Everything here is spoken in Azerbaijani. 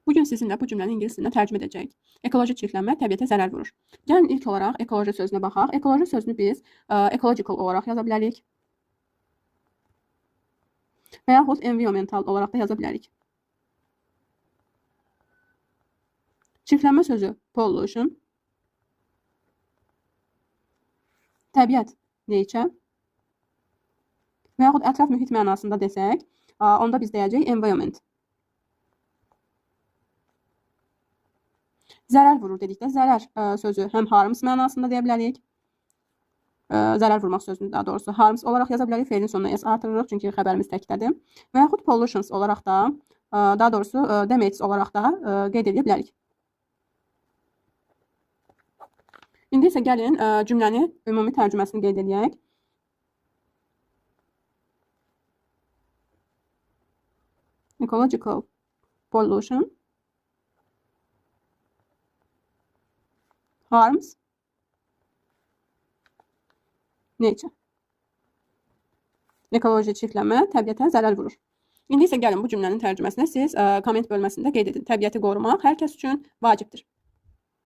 Bugün sizinlə bu cümləni ingilis dilində tərcümə edəcəyik. Ekoloji çirklənmə təbiətə zərər vurur. Gəlin ilk olaraq ekoloji sözünə baxaq. Ekoloji sözünü biz ecological olaraq yaza bilərik. Və yaxud environmental olaraq da yaza bilərik. Çirklənmə sözü pollution. Təbiət nature. Və yaxud ətraf mühit mənasında desək, onda biz deyəcəyik environment. Zərər vurur dedikdə zərər sözü həm harms mənasında deyə bilərik. Zərər vurmaq sözünü daha doğrusu harms olaraq yaza bilərik. Feilin sonuna s artırırıq çünki xəbərimiz təkdədir. Və yaxud pollutions olaraq da, daha doğrusu damages olaraq da qeyd edə bilərik. İndi isə gəlin cümləni ümumi tərcüməsini qeyd edək. Ecological pollution harms nature. Ekoloji çirklənmə təbiətə zərər vurur. İndi isə gəlin bu cümlənin tərcüməsini siz komment bölməsində qeyd edin. Təbiəti qorumaq hər kəs üçün vacibdir.